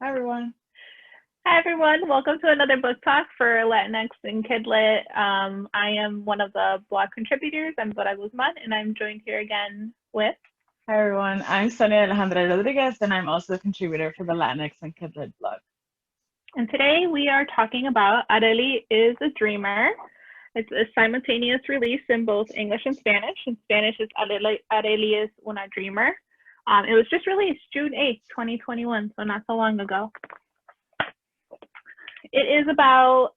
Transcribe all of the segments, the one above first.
Hi, everyone. Hi, everyone. Welcome to another book talk for Latinx and Kidlit. I am one of the blog contributors. I'm Dora Guzman, and I'm joined here again with. Hi, everyone. I'm Sonia Alejandra Rodriguez, and I'm also a contributor for the Latinx and Kidlit blog. And today we are talking about Areli is a Dreamer. It's a simultaneous release in both English and Spanish. In Spanish, it's Areli es una Dreamer. It was just released June 8th, 2021, so not so long ago. It is about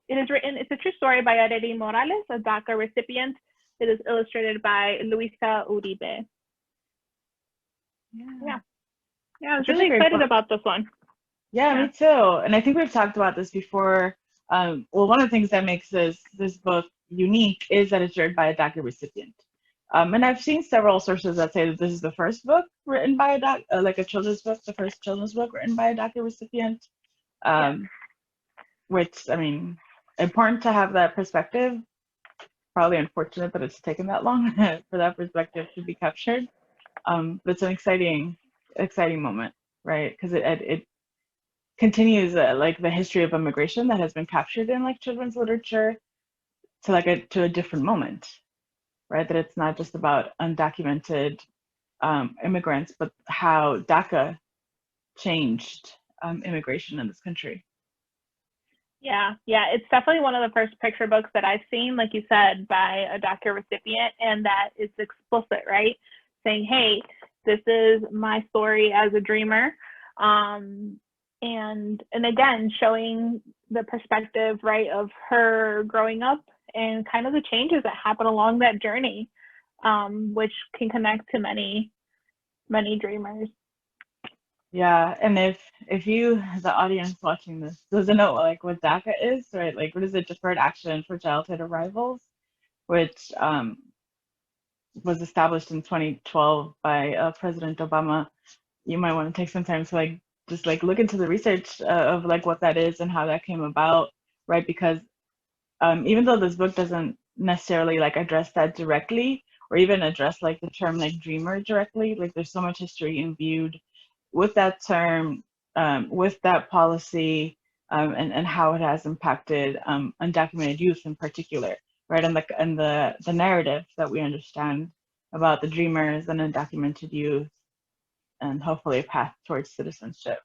it's a true story by Areli Morales, a DACA recipient. It is illustrated by Luisa Uribe. Yeah. I was Such a really great excited book. about this one. Yeah, Yeah. me too. And I think we've talked about this before. Well, one of the things that makes this book unique is that it's written by a DACA recipient. And I've seen several sources that say that this is the first book written by a like a children's book, the first children's book written by a DACA recipient. Yeah. Which, I mean, important to have that perspective. Probably unfortunate that it's taken that long for that perspective to be captured. But it's an exciting moment, right? Because it continues like the history of immigration that has been captured in like children's literature to a different moment, right? That it's not just about undocumented immigrants, but how DACA changed immigration in this country. Yeah. It's definitely one of the first picture books that I've seen, like you said, by a DACA recipient, and that it's explicit, right? Saying, hey, this is my story as a dreamer. And again, showing the perspective, right, of her growing up and kind of the changes that happen along that journey, which can connect to many dreamers. Yeah, and if you, the audience watching this, doesn't know like what DACA is, right? Like, what is it? Deferred Action for Childhood Arrivals, which was established in 2012 by President Obama. You might want to take some time to like just like look into the research of like what that is and how that came about, right? Because even though this book doesn't necessarily like address that directly or even address like the term like dreamer directly, like there's so much history imbued with that term, with that policy, and how it has impacted undocumented youth in particular, right? And the narrative that we understand about the dreamers and undocumented youth, and hopefully a path towards citizenship.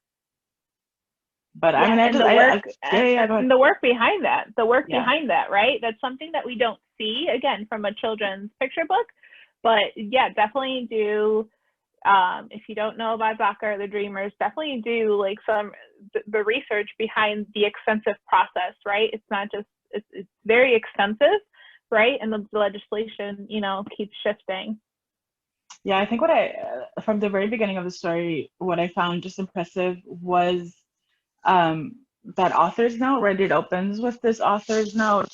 But I Yeah, mean, I and just, the work yeah, go ahead. and the work behind that, Yeah, right? That's something that we don't see again from a children's picture book, but yeah, definitely do. If you don't know about DACA or the Dreamers, definitely do like the research behind the extensive process, right? It's not just it's very extensive, right? And the legislation, keeps shifting. yeah. I think what from the very beginning of the story, what I found just impressive was um, that author's note, right? It opens with this author's note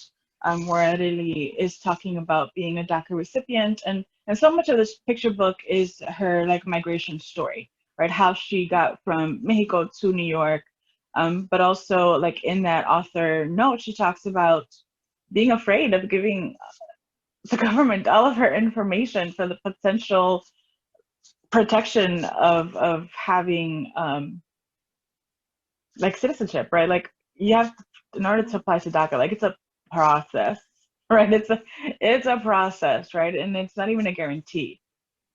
where it really is talking about being a DACA recipient, and so much of this picture book is her like migration story, right? How she got from Mexico to New York, but also like in that author note, she talks about being afraid of giving the government all of her information for the potential protection of having like citizenship, right? Like you have in order to apply to DACA, like it's a process, right? It's a process, right? And it's not even a guarantee,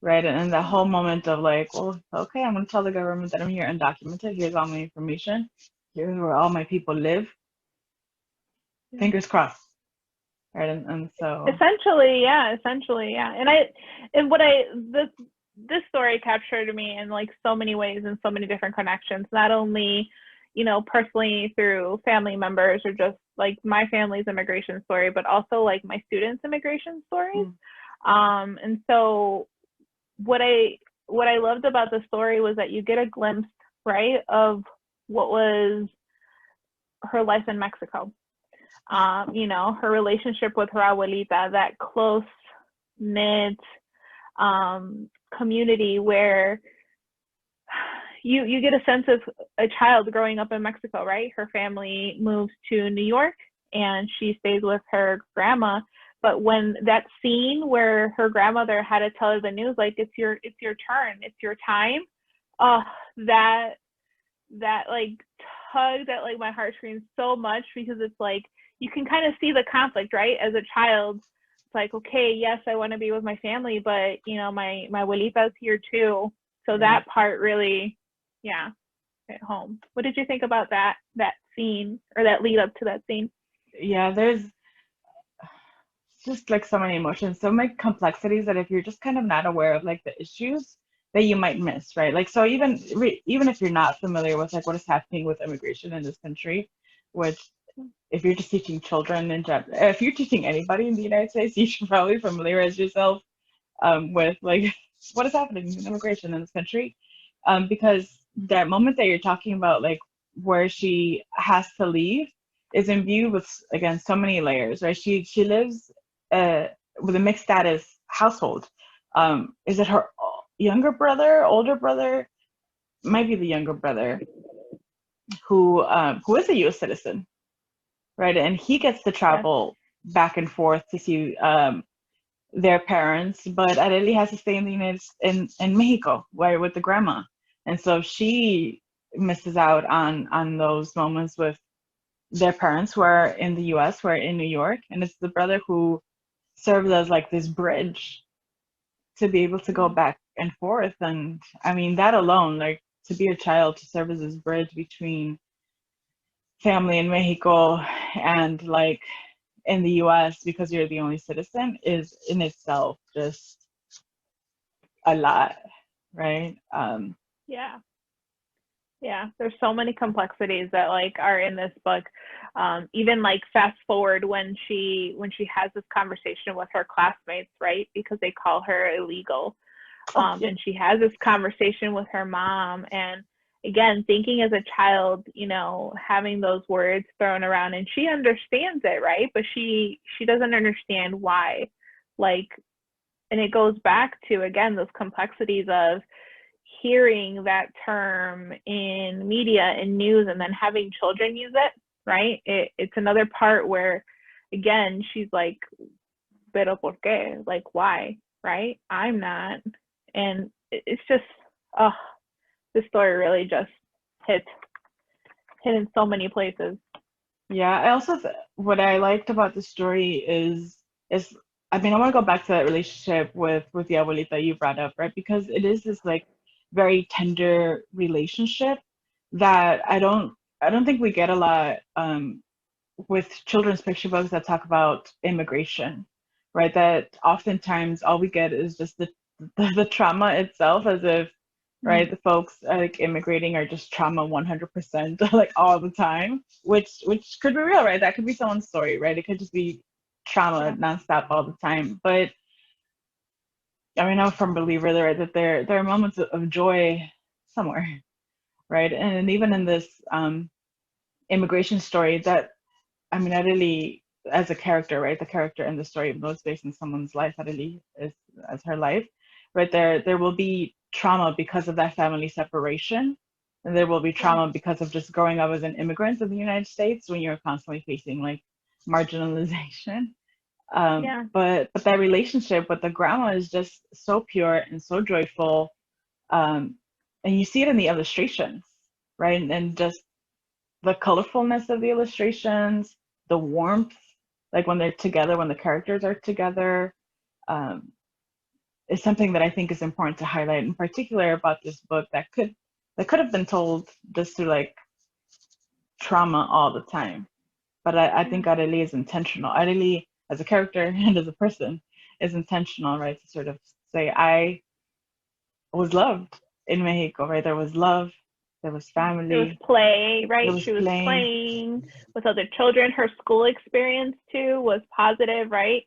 right? And the whole moment of like, well, okay, I'm gonna tell the government that I'm here undocumented. Here's all my information. Here's where all my people live. Fingers crossed, right? And so Essentially, yeah. And what I this story captured me in like so many ways and so many different connections, not only personally through family members or just like my family's immigration story, but also like my students' immigration stories. mm, And so what I loved about the story was that you get a glimpse, right, of what was her life in Mexico. Her relationship with her abuelita, that close knit community where you get a sense of a child growing up in Mexico, right? Her family moves to New York and she stays with her grandma. But when that scene where her grandmother had to tell her the news, like it's your turn, it's your time, oh, that that like tugged at like my heartstrings so much, because it's like you can kind of see the conflict, right? As a child, it's like, okay, yes, I want to be with my family, but you know, my abuelita's here too. So that part really, yeah, hit home. What did you think about that scene, or that lead up to that scene? Yeah, there's just like so many emotions, so many complexities that if you're just kind of not aware of like the issues that you might miss, right? Like, so even if you're not familiar with like what is happening with immigration in this country, which if you're just teaching children in general, if you're teaching anybody in the United States, you should probably familiarize yourself with like what is happening in immigration in this country, because that moment that you're talking about, like where she has to leave, is imbued with again so many layers, right? She lives uh, with a mixed status household. Is it her younger brother, older brother? Might be the younger brother who is a U.S. citizen, right? And he gets to travel back and forth to see their parents, but Areli has to stay in the in Mexico, right, with the grandma, and so she misses out on those moments with their parents who are in the U.S., who are in New York, and it's the brother who serves as like this bridge to be able to go back and forth. And I mean that alone, like to be a child to serve as this bridge between family in Mexico and like in the US because you're the only citizen, is in itself just a lot, right? Yeah. Yeah, there's so many complexities that like are in this book. Even like fast forward when she has this conversation with her classmates, right? Because they call her illegal. And she has this conversation with her mom, and again, thinking as a child, you know, having those words thrown around, and she understands it, right? But she doesn't understand why. Like, and it goes back to again those complexities of hearing that term in media and news, and then having children use it, right? It's another part where again she's like, pero por qué? Like, why? Right? I'm not. And it's just, oh, this story really just hit in so many places. Yeah, I also what I liked about the story is I mean I want to go back to that relationship with the abuelita you brought up, right? Because it is this like very tender relationship that I don't think we get a lot with children's picture books that talk about immigration, right? That oftentimes all we get is just the trauma itself, as if, right, the folks like immigrating are just trauma 100% like all the time, which could be real, right? That could be someone's story, right? It could just be trauma nonstop all the time. But I mean, I'm a firm believer there that there are moments of joy somewhere, right? And even in this immigration story, that I mean, I really, as a character, right? The character in the story, even though it's based on someone's life, I really is as her life, right? There will be trauma because of that family separation, and there will be trauma because of just growing up as an immigrant in the United States when you're constantly facing like marginalization. But that relationship with the grandma is just so pure and so joyful, um, and you see it in the illustrations, right? And just the colorfulness of the illustrations, the warmth, like when they're together, when the characters are together, um, is something that I think is important to highlight, in particular about this book that could have been told just through like trauma all the time. But I think Areli is intentional. Areli, as a character and as a person, is intentional, right? To sort of say, I was loved in Mexico, right? There was love, there was family. There was play, right? Was she was playing. playing with other children. Her school experience too was positive, right?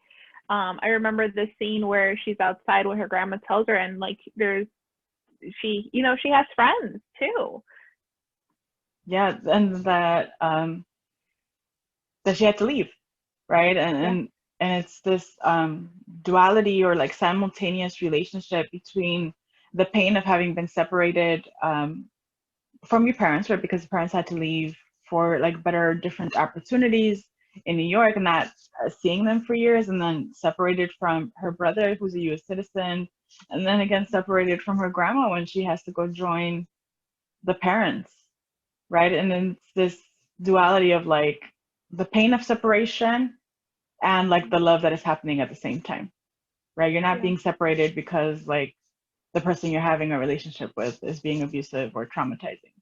I remember this scene where she's outside when her grandma tells her, and like she has friends too. Yeah, and that she had to leave, right? And it's this duality or like simultaneous relationship between the pain of having been separated from your parents, right? Because the parents had to leave for like better, different opportunities in New York, and not seeing them for years, and then separated from her brother, who's a U.S. citizen, and then again separated from her grandma when she has to go join the parents, right? And then it's this duality of like the pain of separation and like the love that is happening at the same time, right? You're not Yeah. being separated because like the person you're having a relationship with is being abusive or traumatizing,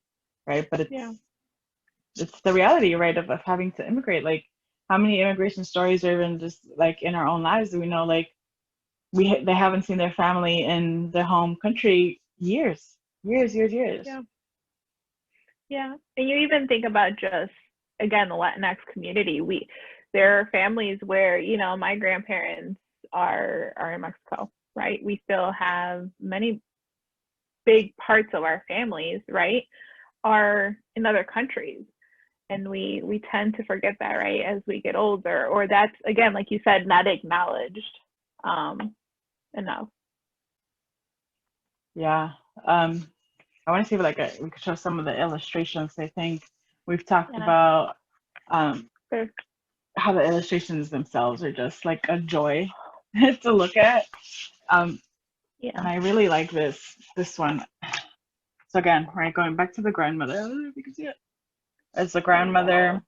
right? But Yeah. it's the reality, right, of having to immigrate. Like how many immigration stories, or even just like in our own lives, do we know like they haven't seen their family in their home country years, years. Yeah. Yeah. And you even think about just, again, the Latinx community. There are families where, you know, my grandparents are in Mexico, right? We still have many big parts of our families, right, are in other countries. And we tend to forget that, right, as we get older, or that's, again, like you said, not acknowledged enough. Yeah. I want to see if like we could show some of the illustrations. I think we've talked Yeah. about um, Sure. how the illustrations themselves are just like a joy to look at. Um, and Yeah. I really like this one. So again, right, going back to the grandmother. I don't know if you can see it. It's the Oh, grandmother,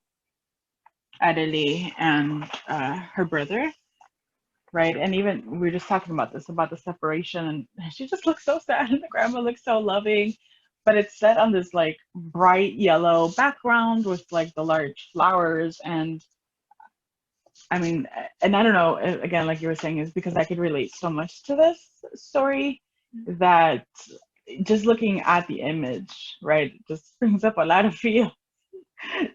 Areli, and her brother, right? And even we were just talking about this, about the separation, and she just looks so sad, and the grandma looks so loving. But it's set on this like bright yellow background with like the large flowers, and I mean, and I don't know, again, like you were saying, is because I could relate so much to this story that just looking at the image, right, just brings up a lot of feel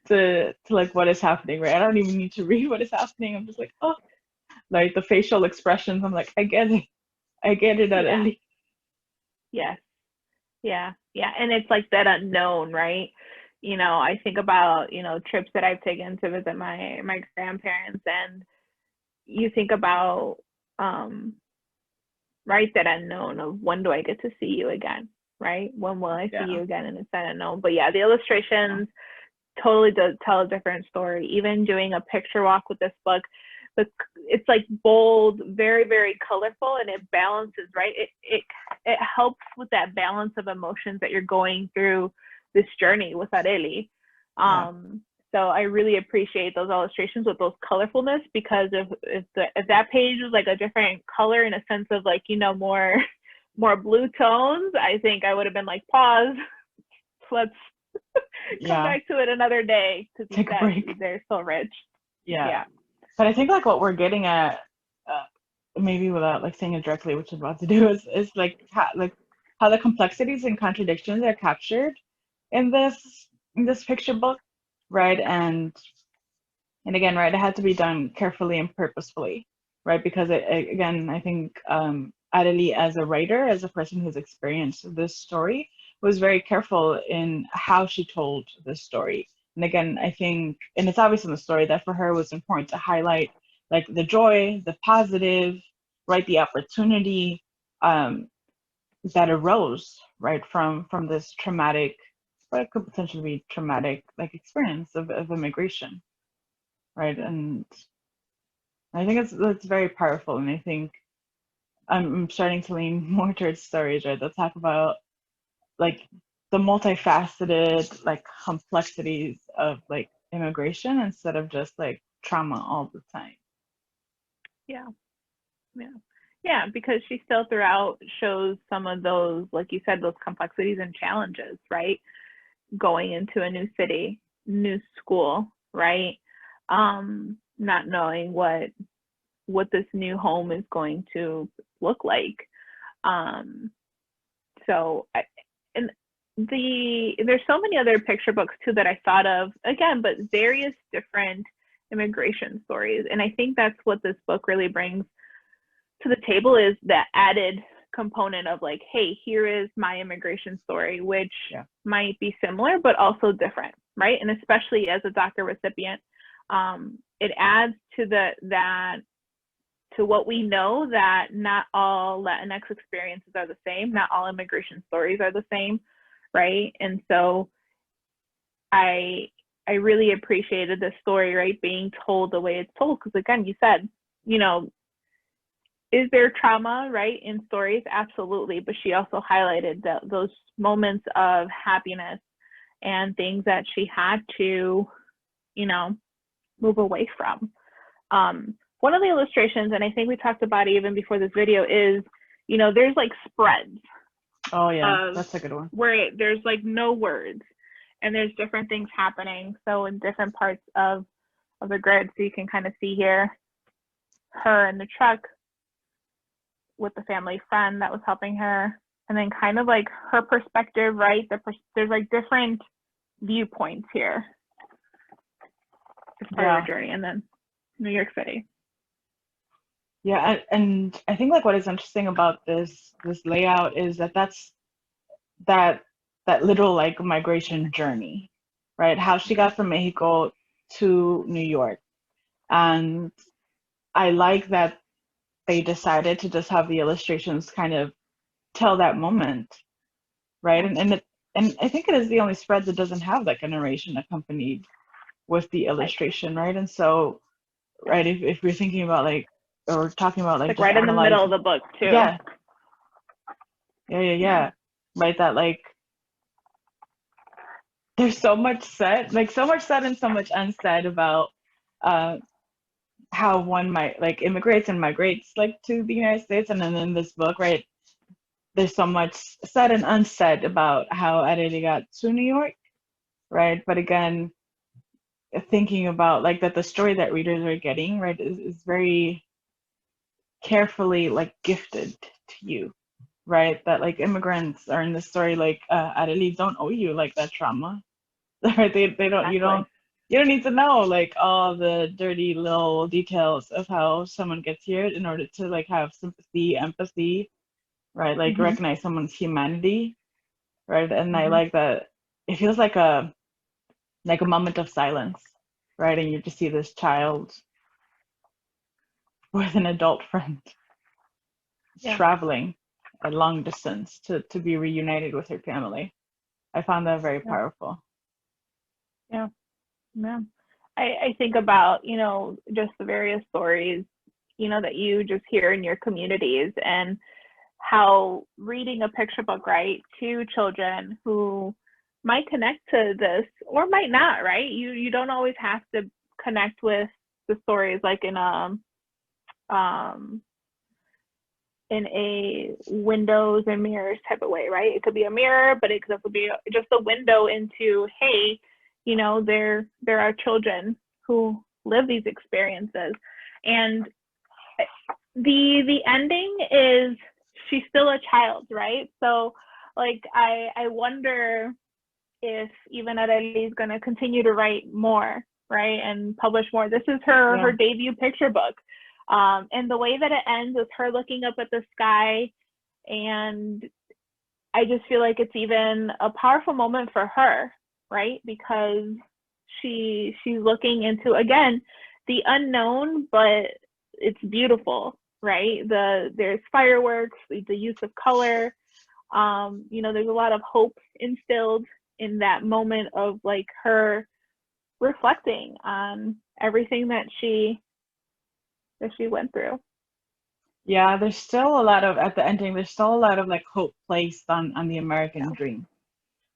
to like what is happening, right? I don't even need to read what is happening. I'm just like, oh, like the facial expressions. I'm like, I get it. I get it at yeah. least. Yes. Yeah. Yeah. And it's like that unknown, right? You know, I think about, you know, trips that I've taken to visit my grandparents, and you think about right, that unknown of when do I get to see you again, right? When will I see Yeah. you again? And it's that unknown. But yeah, the illustrations totally does tell a different story. Even doing a picture walk with this book, but it's like bold, very, very colorful, and it balances, right? It helps with that balance of emotions that you're going through this journey with Areli. Yeah. So I really appreciate those illustrations with those colorfulness, because if that page was like a different color, in a sense of like, you know, more more blue tones, I think I would have been like, pause, let's come Yeah. back to it another day, because Take a break. they're so rich. Yeah. Yeah. But I think like what we're getting at, maybe without like saying it directly, which I'm about to do, is like how the complexities and contradictions are captured in this picture book, right? And again, right, it had to be done carefully and purposefully, right? Because again, I think Areli, as a writer, as a person who's experienced this story, was very careful in how she told this story. And again, I think, and it's obvious in the story that for her it was important to highlight like the joy, the positive, right, the opportunity um, that arose, right, from this traumatic, what could potentially be traumatic, like experience of immigration, right? And I think it's very powerful, and I think I'm starting to lean more towards stories, right, that talk about like the multifaceted like complexities of like immigration instead of just like trauma all the time. Yeah. Yeah. Yeah, because she still throughout shows some of those, like you said, those complexities and challenges, right? Going into a new city, new school, right? Not knowing what this new home is going to look like. Um, so and there's so many other picture books too that I thought of, again, but various different immigration stories. And I think that's what this book really brings to the table, is that added component of like, hey, here is my immigration story, which Yeah. might be similar but also different, right? And especially as a DACA recipient, it adds to that to what we know, that not all Latinx experiences are the same, not all immigration stories are the same, right? And so I I really appreciated this story, right, being told the way it's told, because again, you said, you know, is there trauma, right, in stories? Absolutely. But she also highlighted those moments of happiness and things that she had to, you know, move away from. One of the illustrations, and I think we talked about it even before this video, is, you know, there's like spreads. Oh yeah, that's a good one. Where there's like no words, and there's different things happening. So in different parts of the grid, so you can kind of see here, her in the truck with the family friend that was helping her, and then kind of like her perspective, right? There's like different viewpoints here. It's part of her journey, and then New York City. Yeah, and I think like what is interesting about this layout is that little like migration journey, right? How she got from Mexico to New York. And I like that they decided to just have the illustrations kind of tell that moment, right? And I think it is the only spread that doesn't have like a narration accompanied with the illustration, right? And so, right, if we're thinking about like, or talking about like right in the middle of the book too. Yeah. Right, that like there's so much said and so much unsaid about how one might like immigrates and migrates like to the United States. And then in this book, right, there's so much said and unsaid about how Areli got to New York, right? But again, thinking about like that the story that readers are getting, right, is very carefully like gifted to you, right? That like immigrants are in the story, like Areli don't owe you like that trauma, right? They don't, Exactly. you don't need to know like all the dirty little details of how someone gets here in order to like have sympathy, empathy, right? Like recognize someone's humanity, right? And I like that it feels like a moment of silence, right? And you just see this child with an adult friend traveling a long distance to be reunited with her family. I found that very powerful. Yeah. I think about, you know, just the various stories, you know, that you just hear in your communities, and how reading a picture book, right, to children who might connect to this or might not, right? You don't always have to connect with the stories like in a windows and mirrors type of way, right? It could be a mirror, but it could also be just a window into, hey, you know, there are children who live these experiences. And the ending is she's still a child, right? So like I wonder if even Areli is going to continue to write more, right, and publish more. This is her debut picture book. And the way that it ends is her looking up at the sky, and I just feel like it's even a powerful moment for her, right? Because she's looking into, again, the unknown, but it's beautiful, right? There's fireworks, the use of color. You know, there's a lot of hope instilled in that moment of like her reflecting on everything that she went through. Yeah, there's still a lot of, at the ending, there's still a lot of like hope placed on the American dream,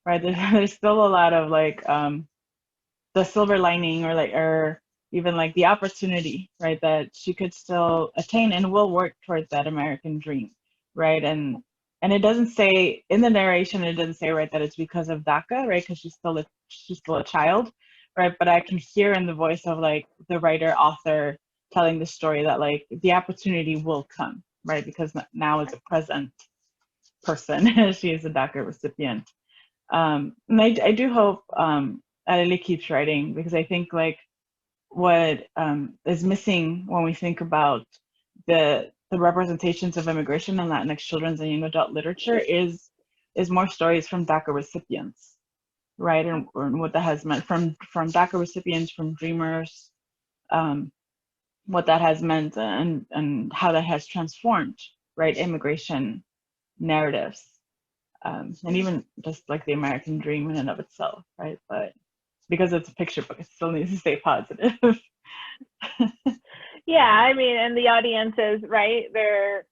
right? There's still a lot of like the silver lining, or even like the opportunity, right, that she could still attain and will work towards that American dream, right? And it doesn't say in the narration, it doesn't say, right, that it's because of DACA, right? Because she's still a child, right? But I can hear in the voice of like the writer author telling the story that like the opportunity will come, right? Because now as a present person, she is a DACA recipient. And I do hope Areli keeps writing, because I think like what is missing when we think about the representations of immigration in Latinx children's and young adult literature is more stories from DACA recipients, right? And what that has meant from DACA recipients, from dreamers, what that has meant, and how that has transformed, right, immigration narratives, and even just like the American dream in and of itself, right? But because it's a picture book, it still needs to stay positive. Yeah, I mean, and the audience is, right,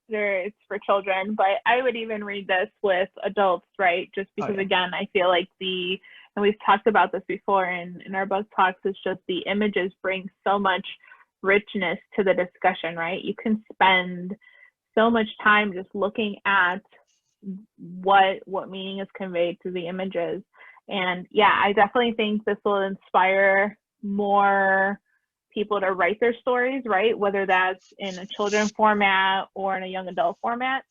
it's for children, but I would even read this with adults, right? Just because, again, I feel like the and we've talked about this before in our book talks, it's just the images bring so much richness to the discussion, right? You can spend so much time just looking at what meaning is conveyed through the images. And yeah, I definitely think this will inspire more people to write their stories, right? Whether that's in a children format or in a young adult format.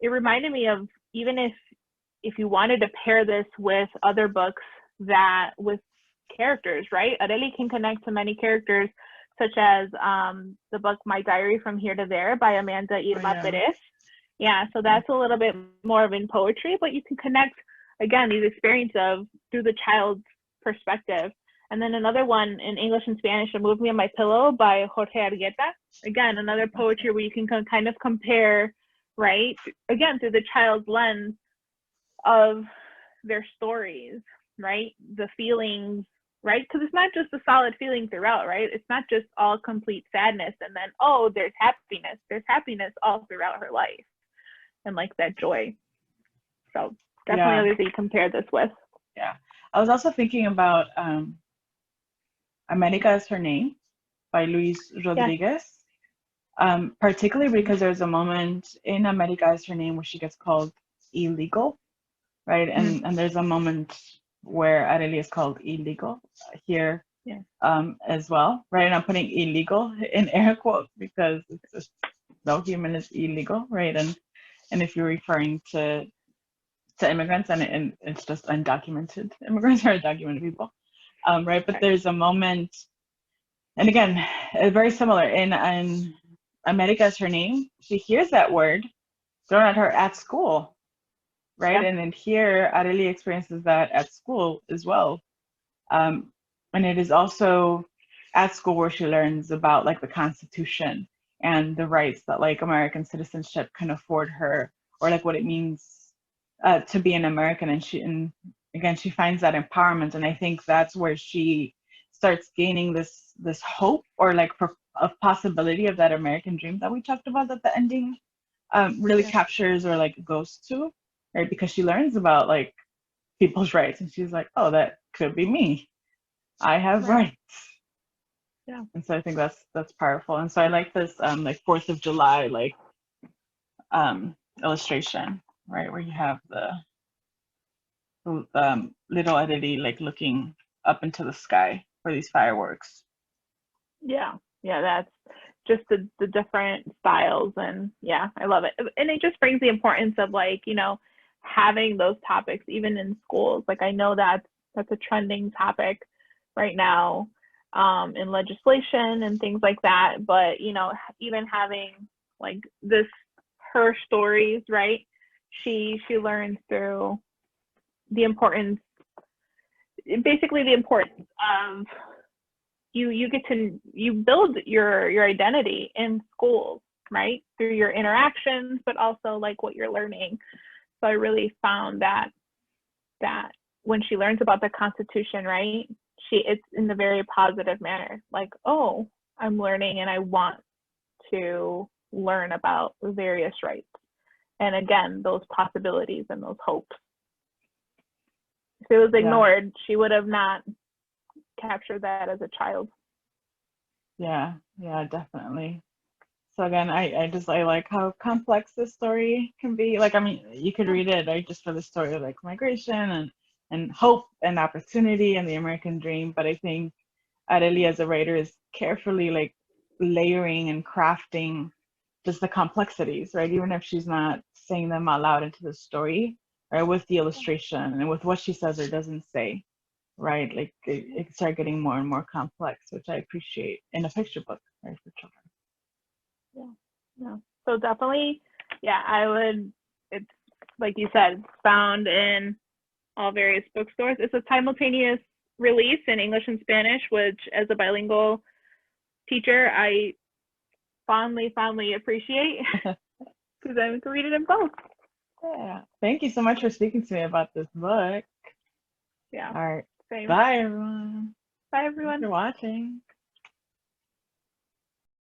It reminded me of, even if you wanted to pair this with other books that with characters, right? Areli can connect to many characters, such as the book My Diary from Here to There by Amanda Irma Perez. Yeah, so that's a little bit more of in poetry, but you can connect, again, these experiences of through the child's perspective. And then another one in English and Spanish, Move Me on My Pillow by Jorge Argueta. Again, another poetry where you can kind of compare, right? Again, through the child's lens of their stories, right? The feelings, right? Because it's not just a solid feeling throughout, right? It's not just all complete sadness and then, oh, there's happiness. There's happiness all throughout her life and like that joy. So definitely others that you compare this with. Yeah. I was also thinking about America Is Her Name by Luis Rodriguez. Particularly because there's a moment in America Is Her Name where she gets called illegal, right? And there's a moment where Areli is called illegal here as well, right? And I'm putting illegal in air quotes because it's just, no human is illegal, right? And if you're referring to immigrants, and it's just undocumented immigrants or undocumented people, right? But there's a moment, and again, very similar in America Is Her Name. She hears that word thrown at her at school, right? And then here, Areli experiences that at school as well. And it is also at school where she learns about like the Constitution and the rights that like American citizenship can afford her, or like what it means to be an American. And again, she finds that empowerment. And I think that's where she starts gaining this hope, or like of possibility of that American dream that we talked about, that the ending really captures or like goes to, right? Because she learns about like people's rights, and she's like, oh, that could be me. I have rights. Yeah. And so I think that's powerful. And so I like this like 4th of July like illustration, right, where you have the little Areli like looking up into the sky for these fireworks. Yeah, that's just the different styles, and yeah, I love it. And it just brings the importance of like, you know, having those topics even in schools. Like I know that's a trending topic right now in legislation and things like that, but you know, even having like this, her stories, right? She learns through the importance, basically the importance of you get to build your identity in schools, right? Through your interactions, but also like what you're learning. So I really found that when she learns about the Constitution, right? It's in a very positive manner. Like, oh, I'm learning and I want to learn about various rights. And again, those possibilities and those hopes. If it was ignored, she would have not captured that as a child. Yeah, definitely. So again, I like how complex this story can be. Like, I mean, you could read it right just for the story of like migration and hope and opportunity and the American dream. But I think Areli as a writer is carefully like layering and crafting just the complexities, right? Even if she's not saying them out loud into the story, right? With the illustration and with what she says or doesn't say, right? Like it started getting more and more complex, which I appreciate in a picture book, right, for children. Yeah. So definitely, I would. It's like you said, it's found in all various bookstores. It's a simultaneous release in English and Spanish, which as a bilingual teacher, I fondly appreciate because I can read it in both. Yeah. Thank you so much for speaking to me about this book. Yeah. All right. Same. Bye, everyone. Bye, everyone. Thanks for watching.